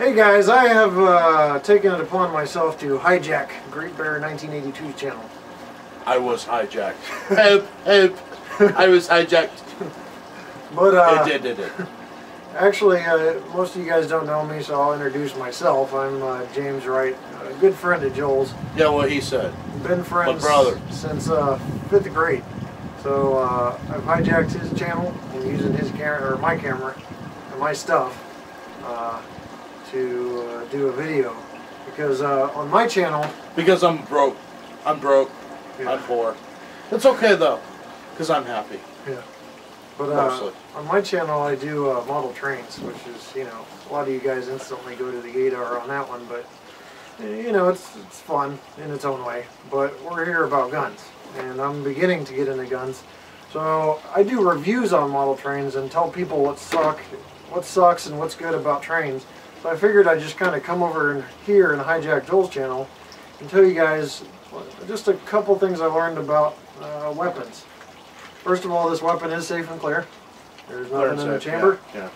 Hey guys, I have taken it upon myself to hijack Great Bear 1982's channel. I was hijacked. Help! Help! I was hijacked. But It. actually, most of you guys don't know me, so I'll introduce myself. I'm James Wright, a good friend of Joel's. Yeah, what he said. Been friends since 5th grade. So I've hijacked his channel and using his camera, or my camera, and my stuff to do a video. Because on my channel... Because I'm broke. I'm broke. Yeah. I'm poor. It's okay though, because I'm happy. Yeah. But on my channel I do model trains, which is, you know, a lot of you guys instantly go to the ADAR on that one, but you know, it's fun in its own way. But we're here about guns, and I'm beginning to get into guns. So I do reviews on model trains and tell people what sucks and what's good about trains. So I figured I'd just kind of come over here and hijack Joel's channel and tell you guys just a couple things I learned about weapons. First of all, this weapon is safe and clear. There's nothing in the chamber. Yeah.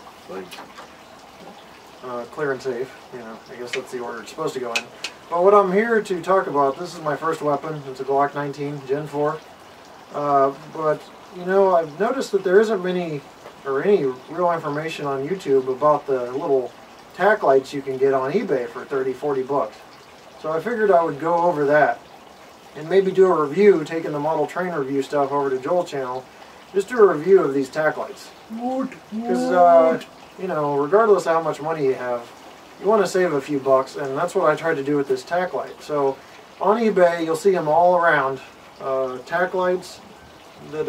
Clear and safe. You know, I guess that's the order it's supposed to go in. But what I'm here to talk about, this is my first weapon. It's a Glock 19 Gen 4. But you know, I've noticed that there isn't any real information on YouTube about the little tack lights you can get on eBay for 30-40 bucks. So I figured I would go over that and maybe do a review, taking the model train review stuff over to Joel's channel. Just do a review of these tack lights. Because, you know, regardless of how much money you have, you want to save a few bucks, and that's what I tried to do with this tack light. So on eBay, you'll see them all around. Tack lights that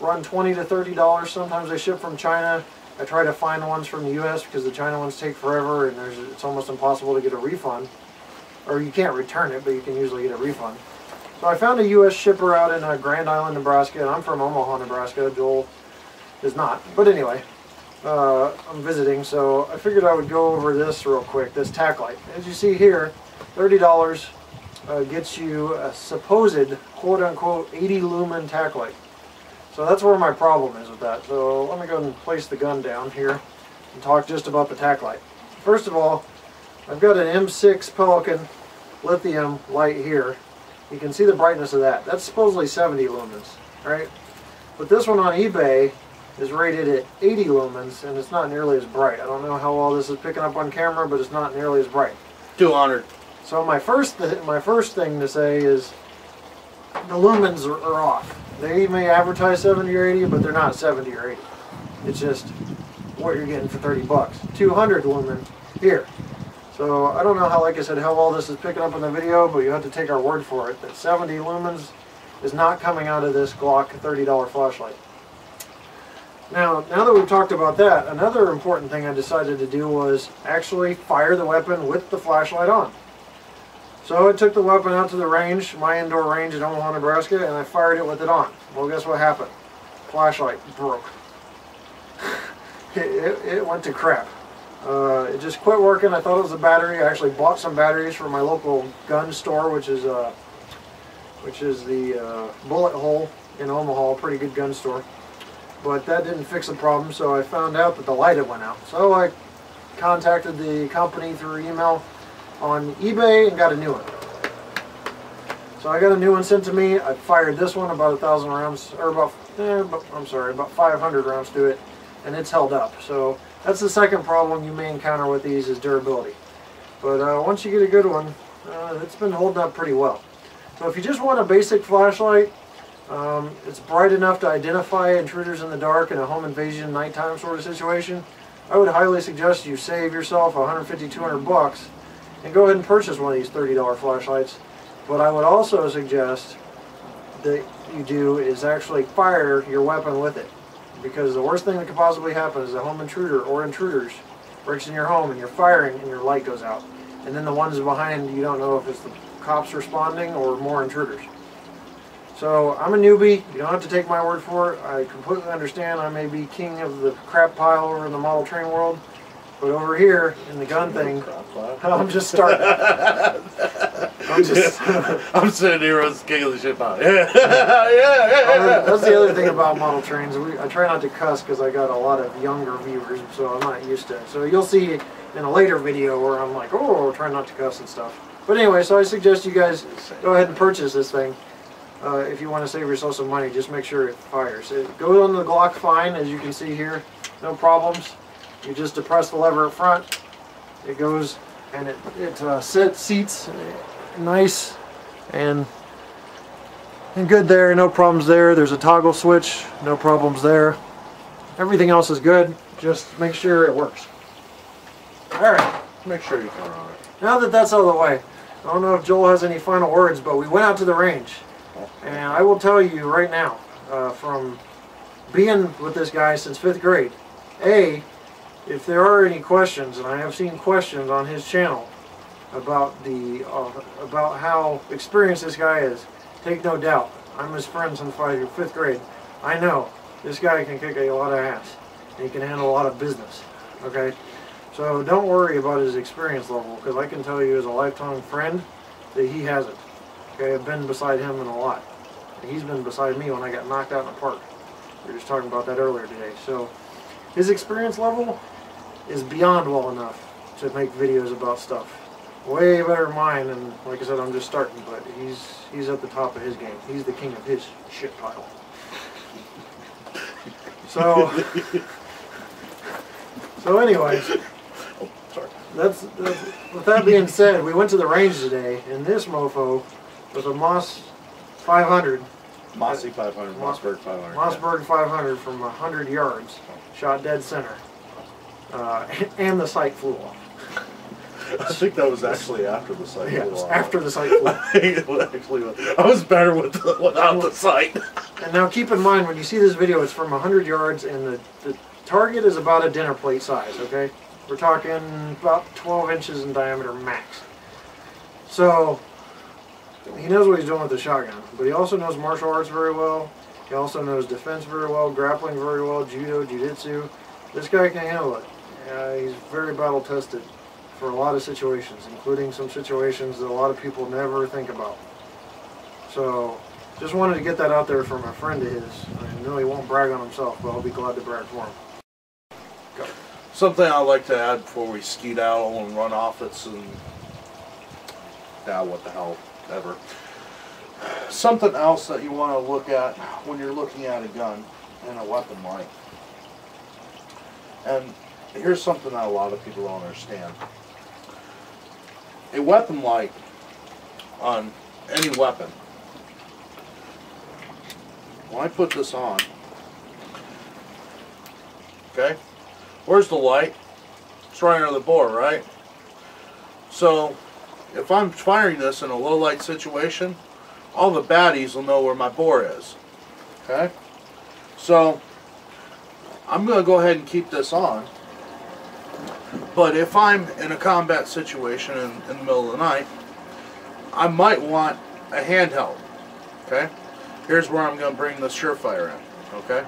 run $20 to $30. Sometimes they ship from China. I try to find ones from the US because the China ones take forever, and it's almost impossible to get a refund. Or you can't return it, but you can usually get a refund. So I found a US shipper out in Grand Island, Nebraska, and I'm from Omaha, Nebraska. Joel is not. But anyway, I'm visiting, so I figured I would go over this real quick, this tack light. As you see here, $30 gets you a supposed, quote-unquote, 80 lumen tack light. So that's where my problem is with that. So let me go and place the gun down here and talk just about the tack light. First of all, I've got an M6 Pelican lithium light here. You can see the brightness of that. That's supposedly 70 lumens, right? But this one on eBay is rated at 80 lumens, and it's not nearly as bright. I don't know how well this is picking up on camera, but it's not nearly as bright. 200. So my first thing to say is the lumens are off. They may advertise 70 or 80, but they're not 70 or 80. It's just what you're getting for 30 bucks. 200 lumen here. So I don't know how, like I said, how well this is picking up in the video, but you have to take our word for it that 70 lumens is not coming out of this Glock $30 flashlight. Now that we've talked about that, another important thing I decided to do was actually fire the weapon with the flashlight on. So I took the weapon out to the range, my indoor range in Omaha, Nebraska, and I fired it with it on. Well, guess what happened? Flashlight broke. it went to crap. It just quit working. I thought it was a battery. I actually bought some batteries from my local gun store, which is the Bullet Hole in Omaha, a pretty good gun store. But that didn't fix the problem, so I found out that the light had went out. So I contacted the company through email on eBay and got a new one. So I got a new one sent to me. I fired this one about 1,000 rounds, or about 500 rounds to it, and it's held up. So that's the second problem you may encounter with these is durability. But once you get a good one, it's been holding up pretty well. So if you just want a basic flashlight, it's bright enough to identify intruders in the dark in a home invasion nighttime sort of situation, I would highly suggest you save yourself 150, 200 bucks and go ahead and purchase one of these $30 flashlights. But I would also suggest that you do is actually fire your weapon with it. Because the worst thing that could possibly happen is a home intruder or intruders breaks in your home and you're firing and your light goes out. And then the ones behind, you don't know if it's the cops responding or more intruders. So I'm a newbie. You don't have to take my word for it. I completely understand I may be king of the crap pile over in the model train world. But over here in the gun thing, I'm just starting. I'm just. I'm sitting here with giggling the shit out. Yeah, yeah. That's the other thing about model trains. I try not to cuss because I got a lot of younger viewers, so I'm not used to it. So you'll see in a later video where I'm like, oh, try not to cuss and stuff. But anyway, so I suggest you guys go ahead and purchase this thing. If you want to save yourself some money, just make sure it fires. It goes on the Glock fine, as you can see here. No problems. You just depress the lever up front. It goes and it seats nice and good there. No problems there. There's a toggle switch. No problems there. Everything else is good. Just make sure it works. All right. Make sure you can run it. Now that that's out of the way, I don't know if Joel has any final words, but we went out to the range. And I will tell you right now, from being with this guy since 5th grade, if there are any questions, and I have seen questions on his channel about about how experienced this guy is, take no doubt. I'm his friend since 5th grade. I know this guy can kick a lot of ass, and he can handle a lot of business. Okay, so don't worry about his experience level, because I can tell you as a lifetime friend that he hasn't. Okay, I've been beside him in a lot. He's been beside me when I got knocked out in the park. We were just talking about that earlier today. So his experience level is beyond well enough to make videos about stuff. Way better than mine, and like I said, I'm just starting, but he's at the top of his game. He's the king of his shit pile. So anyways, with that being said, we went to the range today, and this mofo was a Moss 500. Mossy 500, Mossberg 500. Mossberg 500 from 100 yards, shot dead center, and the sight flew off. I think that was actually after the sight flew off. After the sight flew off. I was better without the sight. And now keep in mind, when you see this video, it's from 100 yards, and the target is about a dinner plate size, okay? We're talking about 12 inches in diameter max. So he knows what he's doing with the shotgun, but he also knows martial arts very well. He also knows defense very well, grappling very well, judo, jiu-jitsu. This guy can handle it. He's very battle tested for a lot of situations, including some situations that a lot of people never think about. So just wanted to get that out there from a friend of his. I know he won't brag on himself, but I'll be glad to brag for him. Go. Something I'd like to add before we skedaddle and run off, what the hell ever. Something else that you want to look at when you're looking at a gun and a weapon like. And here's something that a lot of people don't understand. A weapon light on any weapon, when I put this on, okay, where's the light? It's right under the bore, right? So if I'm firing this in a low light situation, all the baddies will know where my bore is. Okay? So I'm going to go ahead and keep this on. But if I'm in a combat situation in the middle of the night, I might want a handheld. Okay? Here's where I'm going to bring the Surefire in. Okay?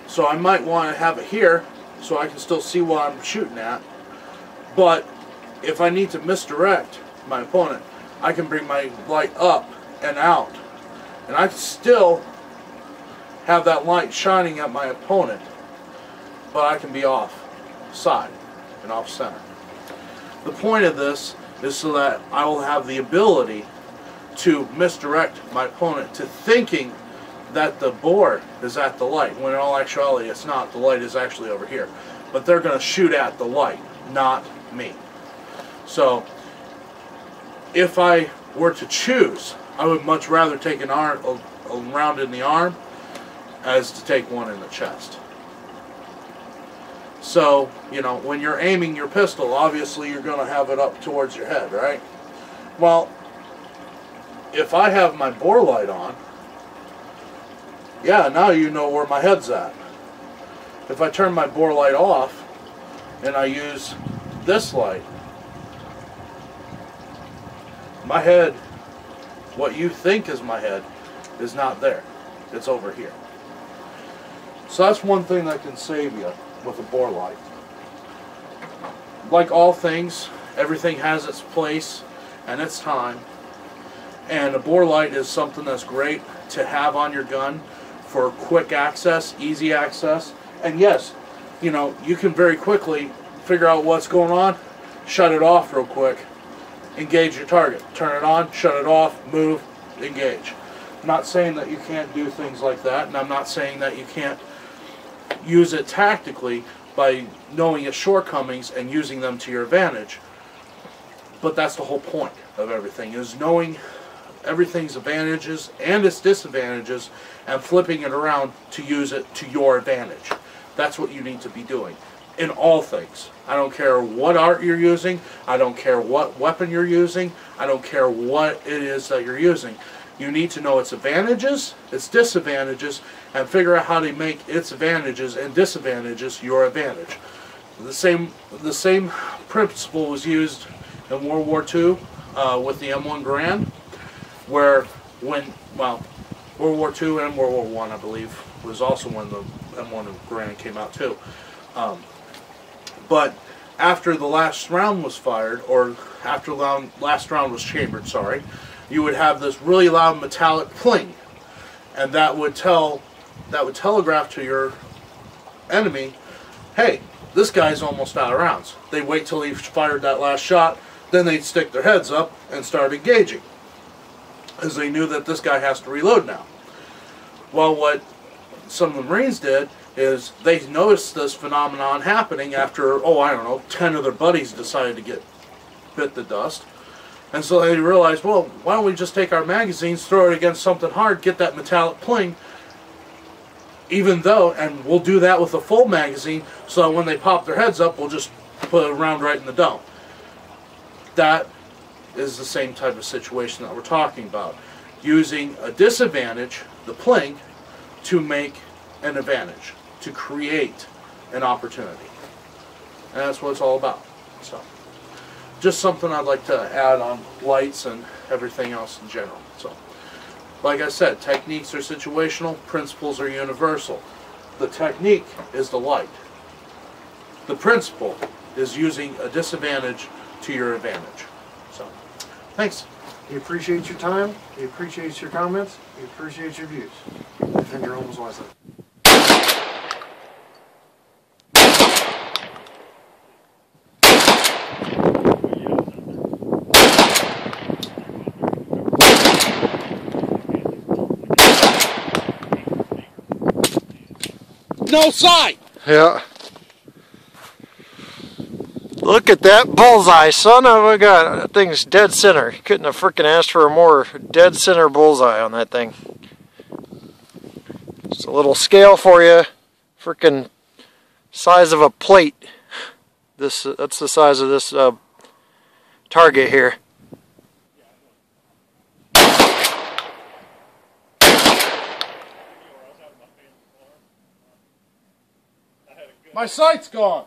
So I might want to have it here so I can still see what I'm shooting at. But if I need to misdirect my opponent, I can bring my light up and out. And I can still have that light shining at my opponent, but I can be off side and off center. The point of this is so that I will have the ability to misdirect my opponent to thinking that the bore is at the light, when in all actuality it's not. The light is actually over here. But they're going to shoot at the light, not me. So if I were to choose, I would much rather take a round in the arm as to take one in the chest. So, you know, when you're aiming your pistol, obviously you're going to have it up towards your head, right? Well, if I have my bore light on, yeah, now you know where my head's at. If I turn my bore light off and I use this light, my head, what you think is my head, is not there. It's over here. So that's one thing that can save you with a bore light. Like all things, everything has its place and it's time. And a bore light is something that's great to have on your gun for quick access, easy access. And yes, you know, you can very quickly figure out what's going on, shut it off real quick, engage your target, turn it on, shut it off, move, engage. I'm not saying that you can't do things like that, and I'm not saying that you can't use it tactically by knowing its shortcomings and using them to your advantage. But that's the whole point of everything, is knowing everything's advantages and its disadvantages and flipping it around to use it to your advantage. That's what you need to be doing in all things. I don't care what art you're using, I don't care what weapon you're using, I don't care what it is that you're using. You need to know its advantages, its disadvantages, and figure out how to make its advantages and disadvantages your advantage. The same principle was used in World War II with the M1 Garand, where World War II and World War I believe, was also when the M1 Garand came out too. But after the last round was fired, or after the last round was chambered, sorry, you would have this really loud metallic pling, and that would telegraph to your enemy, hey, this guy's almost out of rounds. They'd wait till he fired that last shot, then they'd stick their heads up and start engaging, as they knew that this guy has to reload now. Well, what some of the Marines did is they noticed this phenomenon happening after, oh, I don't know, 10 of their buddies decided to get bit the dust. And so they realized, well, why don't we just take our magazines, throw it against something hard, get that metallic pling, even though, and we'll do that with a full magazine, so that when they pop their heads up, we'll just put a round right in the dome. That is the same type of situation that we're talking about. Using a disadvantage, the pling, to make an advantage, to create an opportunity. And that's what it's all about. So, just something I'd like to add on lights and everything else in general. So, like I said, techniques are situational, principles are universal. The technique is the light. The principle is using a disadvantage to your advantage. So, thanks. We appreciate your time, we appreciate your comments, we appreciate your views. Defend your homes wisely. No sight! Yeah. Look at that bullseye, son of a gun. That thing's dead center. Couldn't have frickin' asked for a more dead center bullseye on that thing. Just a little scale for you. Frickin' size of a plate. That's the size of this target here. My sight's gone.